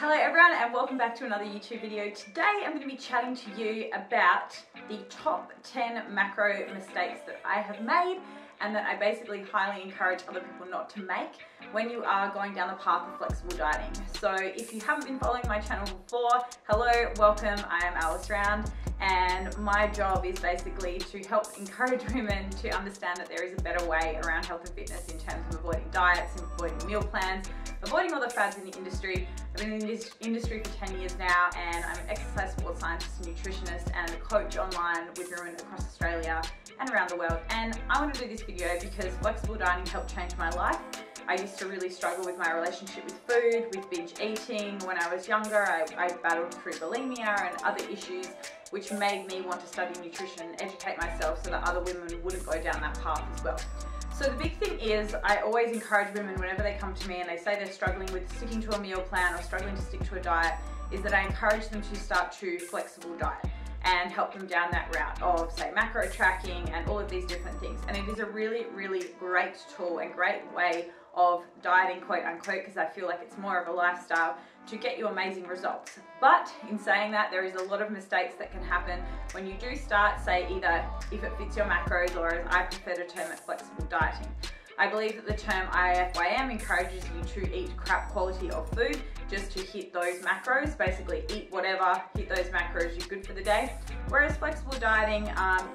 Hello everyone and welcome back to another YouTube video. Today I'm going to be chatting to you about the top 10 macro mistakes that I have made and that I basically highly encourage other people not to make when you are going down the path of flexible dieting. So if you haven't been following my channel before, hello, welcome, I am Alice Round, and my job is basically to help encourage women to understand that there is a better way around health and fitness in terms of avoiding diets, avoiding meal plans, avoiding all the fads in the industry. I've been in this industry for 10 years now, and I'm an exercise sports scientist, nutritionist, and a coach online with women across Australia and around the world. And I want to do this video because flexible dieting helped change my life. I used to really struggle with my relationship with food, with binge eating. When I was younger, I battled through bulimia and other issues, which made me want to study nutrition and educate myself so that other women wouldn't go down that path as well. So the big thing is, I always encourage women whenever they come to me and they say they're struggling with sticking to a meal plan or struggling to stick to a diet, is that I encourage them to start to flexible diet and help them down that route of, say, macro tracking and all of these different things. And it is a really, really great tool and great way of dieting, quote unquote, because I feel like it's more of a lifestyle to get you amazing results. But in saying that, there is a lot of mistakes that can happen when you do start, say, either if it fits your macros, or as I prefer to term it, flexible dieting. I believe that the term IFYM encourages you to eat crap quality of food just to hit those macros, basically eat whatever, hit those macros, you're good for the day. Whereas flexible dieting,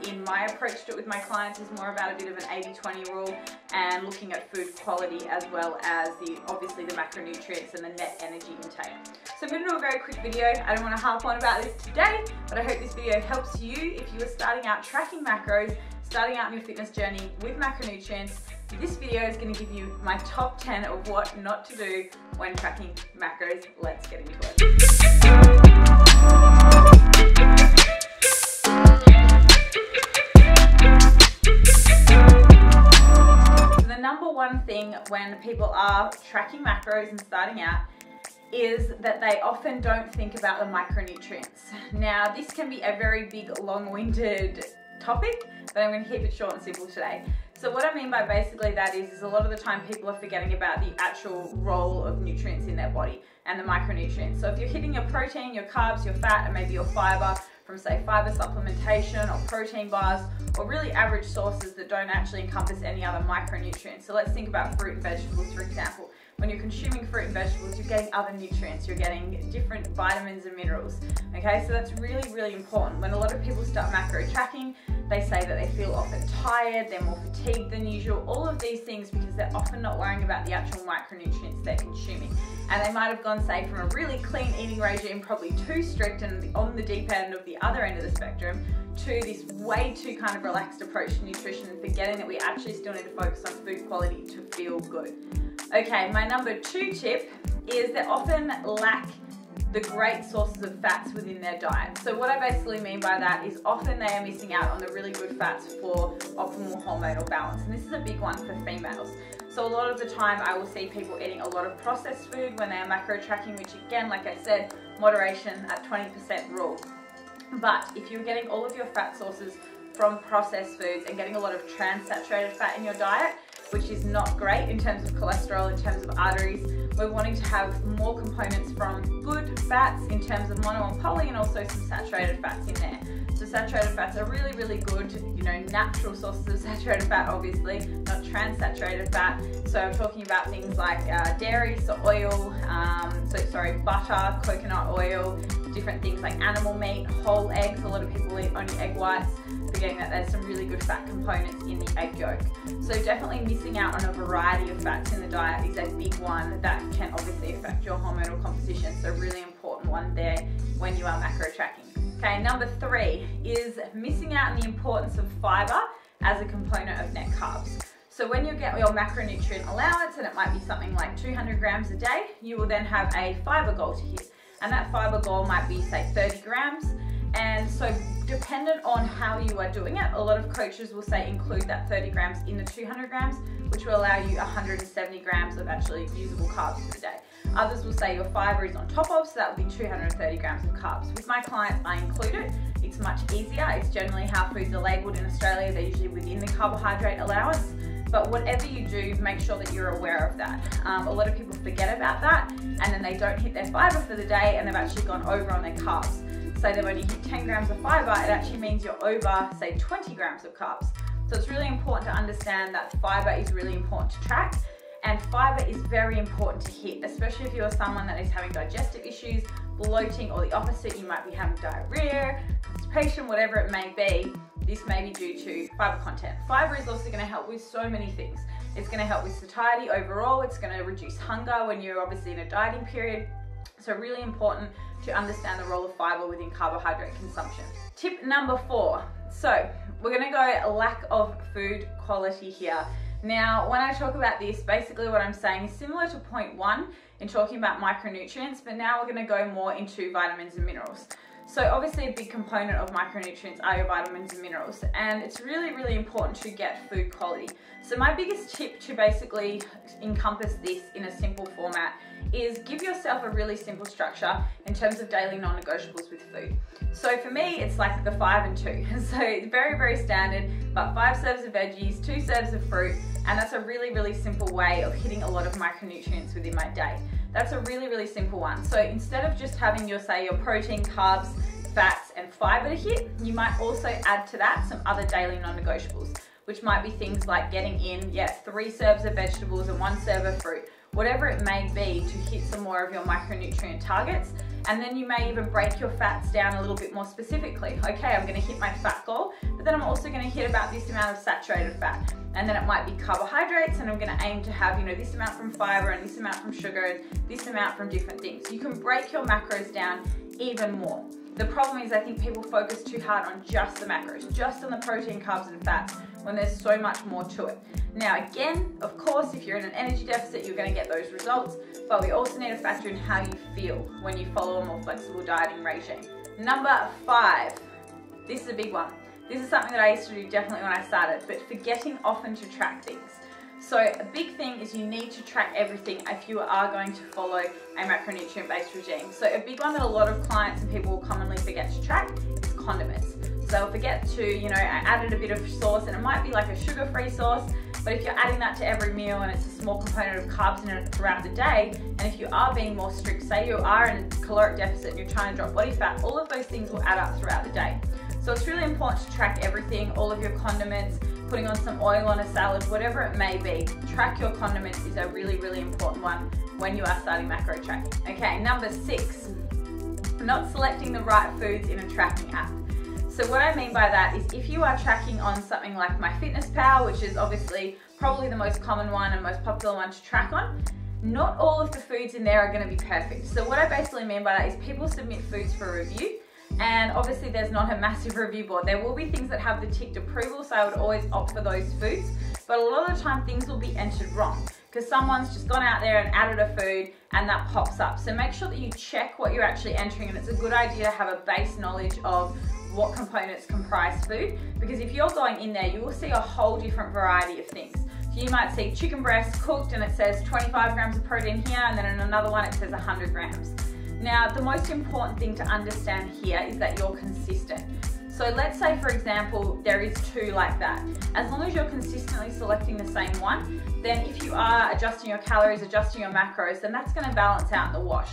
in my approach to it with my clients, is more about a bit of an 80-20 rule and looking at food quality as well as obviously the macronutrients and the net energy intake. So I'm going to do a very quick video. I don't want to harp on about this today, but I hope this video helps you if you are starting out tracking macros, starting out on your fitness journey with macronutrients. This video is going to give you my top 10 of what not to do when tracking macros. Let's get into it. So the number one thing when people are tracking macros and starting out is that they often don't think about the micronutrients. Now, this can be a very big, long-winded topic, but I'm going to keep it short and simple today. So what I mean by basically that is a lot of the time people are forgetting about the actual role of nutrients in their body and the micronutrients. So if you're hitting your protein, your carbs, your fat, and maybe your fiber from, say, fiber supplementation or protein bars, or really average sources that don't actually encompass any other micronutrients. So let's think about fruit and vegetables, for example. When you're consuming fruit and vegetables, you're getting other nutrients, you're getting different vitamins and minerals. Okay, so that's really, really important. When a lot of people start macro tracking, they say that they feel often tired, they're more fatigued than usual, all of these things because they're often not worrying about the actual micronutrients they're consuming. And they might have gone, say, from a really clean eating regime, probably too strict and on the deep end of the other end of the spectrum, to this way too kind of relaxed approach to nutrition, and forgetting that we actually still need to focus on food quality to feel good. Okay, my number 2 tip is they often lack the great sources of fats within their diet. So what I basically mean by that is often they are missing out on the really good fats for optimal hormonal balance. And this is a big one for females. So a lot of the time I will see people eating a lot of processed food when they are macro tracking, which again, like I said, moderation at 20% rule. But if you're getting all of your fat sources from processed foods and getting a lot of trans-saturated fat in your diet, which is not great in terms of cholesterol, in terms of arteries, we're wanting to have more components from good fats in terms of mono and poly, and also some saturated fats in there. So saturated fats are really, really good, you know, natural sources of saturated fat, obviously, not trans-saturated fat. So I'm talking about things like dairy, so oil, butter, coconut oil, different things like animal meat, whole eggs. A lot of people eat only egg whites, forgetting that there's some really good fat components in the egg yolk. So definitely missing out on a variety of fats in the diet is a big one that can obviously affect your hormonal composition. So really important one there when you are macro tracking. Okay, number 3 is missing out on the importance of fiber as a component of net carbs. So when you get your macronutrient allowance, and it might be something like 200 grams a day, you will then have a fiber goal to hit. And that fiber goal might be, say, 30 grams. And so dependent on how you are doing it, a lot of coaches will say include that 30 grams in the 200 grams, which will allow you 170 grams of actually usable carbs for the day. Others will say your fiber is on top of, so that would be 230 grams of carbs. With my clients, I include it. It's much easier. It's generally how foods are labelled in Australia. They're usually within the carbohydrate allowance. but whatever you do, make sure that you're aware of that. A lot of people forget about that, and then they don't hit their fibre for the day, and they've actually gone over on their carbs. So they've only hit 10 grams of fibre, it actually means you're over, say, 20 grams of carbs. So it's really important to understand that fibre is really important to track, and fibre is very important to hit, especially if you're someone that is having digestive issues, bloating, or the opposite, you might be having diarrhea, constipation, whatever it may be. This may be due to fibre content. Fibre is also going to help with so many things. It's going to help with satiety overall. It's going to reduce hunger when you're obviously in a dieting period. So really important to understand the role of fibre within carbohydrate consumption. Tip number 4. So we're going to go lack of food quality here. Now, when I talk about this, basically what I'm saying is similar to point 1 in talking about micronutrients, but now we're going to go more into vitamins and minerals. So obviously a big component of micronutrients are your vitamins and minerals, and it's really, really important to get food quality. So my biggest tip to basically encompass this in a simple format is give yourself a really simple structure in terms of daily non-negotiables with food. So for me, it's like the 5 and 2. So it's very, very standard, but 5 serves of veggies, 2 serves of fruit, and that's a really, really simple way of hitting a lot of micronutrients within my day. That's a really, really simple one. So instead of just having your, say, your protein, carbs, fats, and fiber to hit, you might also add to that some other daily non-negotiables, which might be things like getting in, 3 serves of vegetables and 1 serve of fruit, whatever it may be, to hit some more of your micronutrient targets. And then you may even break your fats down a little bit more specifically. Okay, I'm gonna hit my fat goal, but then I'm also gonna hit about this amount of saturated fat. And then it might be carbohydrates, and I'm gonna aim to have, this amount from fiber and this amount from sugar and this amount from different things. You can break your macros down even more. The problem is I think people focus too hard on just the macros, just on the protein, carbs, and fats, when there's so much more to it. Now again, of course, if you're in an energy deficit, you're gonna get those results, but we also need to factor in how you feel when you follow a more flexible dieting regime. Number 5, this is a big one. This is something that I used to do definitely when I started, but forgetting often to track things. So a big thing is you need to track everything if you are going to follow a macronutrient-based regime. So a big one that a lot of clients and people will commonly forget to track is condiments. So they'll forget to, I added a bit of sauce, and it might be like a sugar-free sauce, but if you're adding that to every meal and it's a small component of carbs in it throughout the day, and if you are being more strict, say you are in a caloric deficit and you're trying to drop body fat, all of those things will add up throughout the day. So it's really important to track everything, all of your condiments, putting on some oil on a salad, whatever it may be. Track your condiments is a really, really important one when you are starting macro tracking. Okay, number 6, not selecting the right foods in a tracking app. So what I mean by that is if you are tracking on something like MyFitnessPal, which is obviously probably the most common one and most popular one to track on, not all of the foods in there are going to be perfect. So what I basically mean by that is people submit foods for review, and obviously there's not a massive review board. There will be things that have the ticked approval, so I would always opt for those foods, but a lot of the time things will be entered wrong because someone's just gone out there and added a food and that pops up. So make sure that you check what you're actually entering, and it's a good idea to have a base knowledge of what components comprise food, because if you're going in there, you will see a whole different variety of things. So you might see chicken breast cooked and it says 25 grams of protein here, and then in another one it says 100 grams. Now, the most important thing to understand here is that you're consistent. So let's say, for example, there is 2 like that. As long as you're consistently selecting the same one, then if you are adjusting your calories, adjusting your macros, then that's going to balance out in the wash.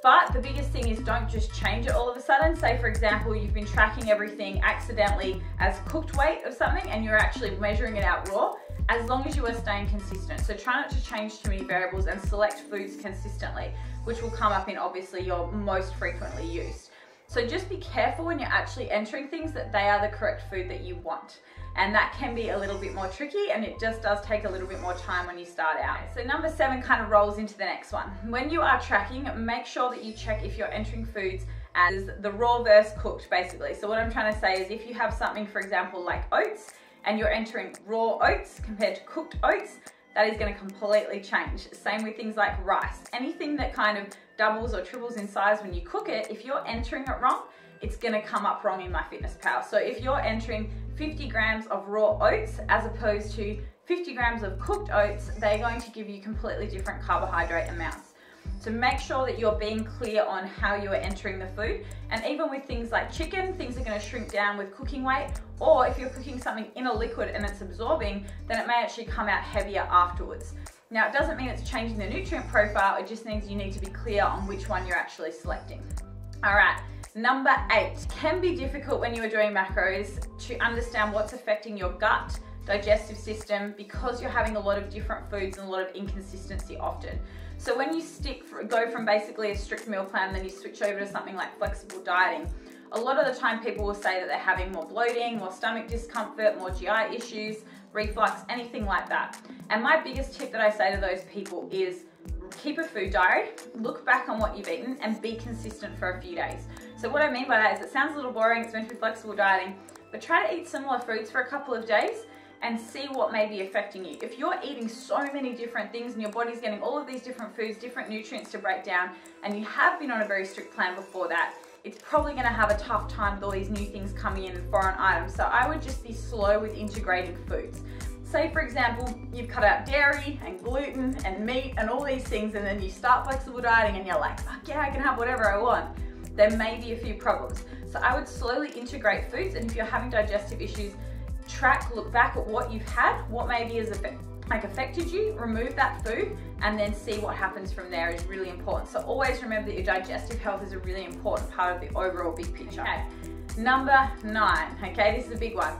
But the biggest thing is don't just change it all of a sudden. Say, for example, you've been tracking everything accidentally as cooked weight of something and you're actually measuring it out raw, as long as you are staying consistent. So try not to change too many variables and select foods consistently, which will come up in obviously your most frequently used. So just be careful when you're actually entering things that they are the correct food that you want. And that can be a little bit more tricky, and it just does take a little bit more time when you start out. So number 7 kind of rolls into the next one. When you are tracking, make sure that you check if you're entering foods as the raw versus cooked, basically. So what I'm trying to say is if you have something, for example, like oats, and you're entering raw oats compared to cooked oats, that is going to completely change. Same with things like rice. Anything that kind of doubles or triples in size when you cook it, if you're entering it wrong, it's going to come up wrong in MyFitnessPal. So if you're entering 50 grams of raw oats as opposed to 50 grams of cooked oats, they're going to give you completely different carbohydrate amounts. So make sure that you're being clear on how you are entering the food. And even with things like chicken, things are going to shrink down with cooking weight, or if you're cooking something in a liquid and it's absorbing, then it may actually come out heavier afterwards. Now, it doesn't mean it's changing the nutrient profile, it just means you need to be clear on which one you're actually selecting. All right. Number 8, can be difficult when you are doing macros to understand what's affecting your gut, digestive system, because you're having a lot of different foods and a lot of inconsistency often. So when you go from basically a strict meal plan, then you switch over to something like flexible dieting, a lot of the time people will say that they're having more bloating, more stomach discomfort, more GI issues, reflux, anything like that. And my biggest tip that I say to those people is keep a food diary, look back on what you've eaten, and be consistent for a few days. So what I mean by that is, it sounds a little boring, it's meant to be flexible dieting, but try to eat similar foods for a couple of days and see what may be affecting you. If you're eating so many different things and your body's getting all of these different foods, different nutrients to break down, and you have been on a very strict plan before that, it's probably gonna have a tough time with all these new things coming in and foreign items. So I would just be slow with integrating foods. Say for example, you've cut out dairy and gluten and meat and all these things, and then you start flexible dieting and you're like, fuck yeah, I can have whatever I want. There may be a few problems. So I would slowly integrate foods, and if you're having digestive issues, look back at what you've had, what maybe has affected you, remove that food, and then see what happens from there is really important. So always remember that your digestive health is a really important part of the overall big picture. Okay. Number 9, okay, this is a big one.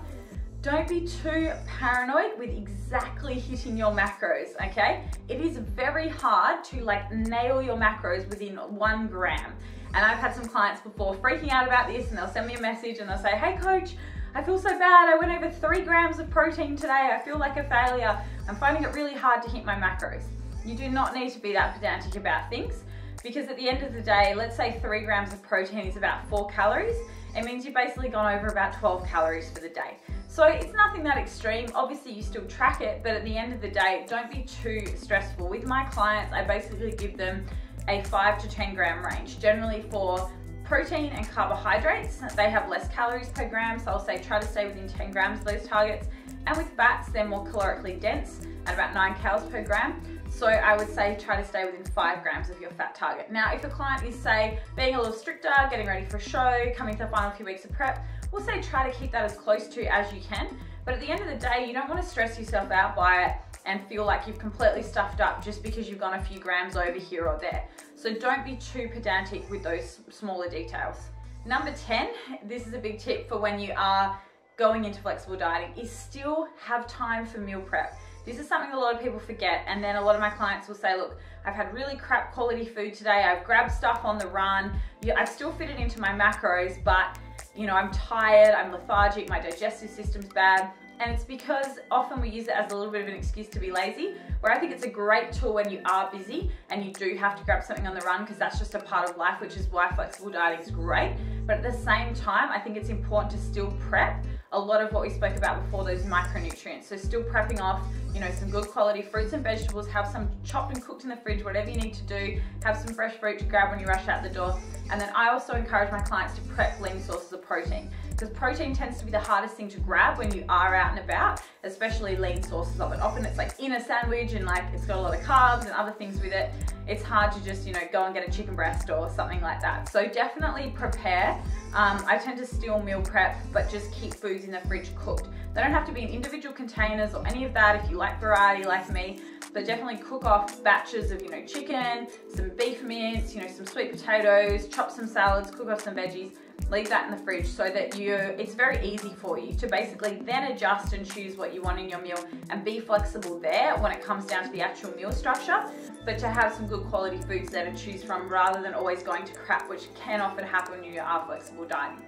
Don't be too paranoid with exactly hitting your macros, okay? It is very hard to like nail your macros within 1 gram. And I've had some clients before freaking out about this, and they'll send me a message and they'll say, hey coach, I feel so bad. I went over 3 grams of protein today. I feel like a failure. I'm finding it really hard to hit my macros. You do not need to be that pedantic about things, because at the end of the day, let's say 3 grams of protein is about 4 calories. It means you've basically gone over about 12 calories for the day. So it's nothing that extreme. Obviously you still track it, but at the end of the day, don't be too stressful. With my clients, I basically give them a 5 to 10 gram range. Generally for protein and carbohydrates, they have less calories per gram, so I'll say try to stay within 10 grams of those targets. And with fats, they're more calorically dense at about 9 calories per gram. So I would say try to stay within 5 grams of your fat target. Now, if a client is, say, being a little stricter, getting ready for a show, coming to the final few weeks of prep, we'll say try to keep that as close to as you can. But at the end of the day, you don't want to stress yourself out by it and feel like you've completely stuffed up just because you've gone a few grams over here or there. So don't be too pedantic with those smaller details. Number 10, this is a big tip for when you are going into flexible dieting, is still have time for meal prep. This is something a lot of people forget, and then a lot of my clients will say, look, I've had really crap quality food today, I've grabbed stuff on the run, I've still fit it into my macros, but you know, I'm tired, I'm lethargic, my digestive system's bad. And it's because often we use it as a little bit of an excuse to be lazy, where I think it's a great tool when you are busy and you do have to grab something on the run, because that's just a part of life, which is why flexible dieting is great. But at the same time, I think it's important to still prep a lot of what we spoke about before, those micronutrients. So still prepping off, you know, some good quality fruits and vegetables, have some chopped and cooked in the fridge, whatever you need to do, have some fresh fruit to grab when you rush out the door. And then I also encourage my clients to prep lean sources of protein, because protein tends to be the hardest thing to grab when you are out and about, especially lean sources of it. Often it's like in a sandwich and like it's got a lot of carbs and other things with it. It's hard to just, you know, go and get a chicken breast or something like that. So definitely prepare. I tend to still meal prep, but just keep foods in the fridge cooked. They don't have to be in individual containers or any of that if you like variety like me, but definitely cook off batches of, you know, chicken, some beef mince, you know, some sweet potatoes, chop some salads, cook off some veggies, leave that in the fridge so that it's very easy for you to basically then adjust and choose what you want in your meal and be flexible there when it comes down to the actual meal structure, but to have some good quality foods there to choose from rather than always going to crap, which can often happen when you are flexible dieting.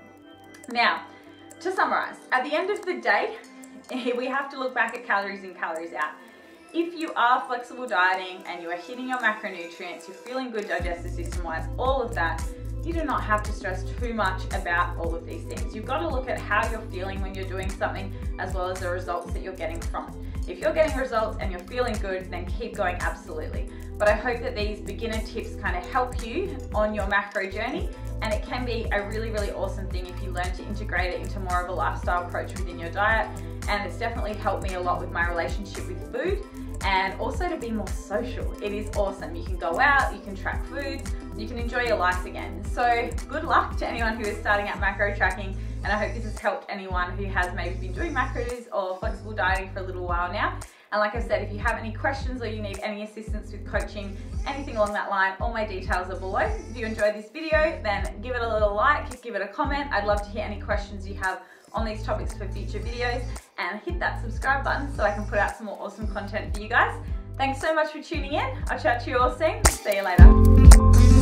Now, to summarize, at the end of the day, we have to look back at calories in, calories out. If you are flexible dieting and you are hitting your macronutrients, you're feeling good digestive system wise, all of that, you do not have to stress too much about all of these things. You've got to look at how you're feeling when you're doing something, as well as the results that you're getting from it. If you're getting results and you're feeling good, then keep going, absolutely. But I hope that these beginner tips kind of help you on your macro journey, and it can be a really, really awesome thing if you learn to integrate it into more of a lifestyle approach within your diet. And it's definitely helped me a lot with my relationship with food. and also to be more social. It is awesome. You can go out, you can track foods, you can enjoy your life again. So good luck to anyone who is starting out macro tracking, and I hope this has helped anyone who has maybe been doing macros or flexible dieting for a little while now. And like I said, if you have any questions or you need any assistance with coaching, anything along that line, all my details are below. If you enjoyed this video, then give it a little like, give it a comment. I'd love to hear any questions you have on these topics for future videos, and hit that subscribe button so I can put out some more awesome content for you guys. Thanks so much for tuning in. I'll chat to you all soon. See you later.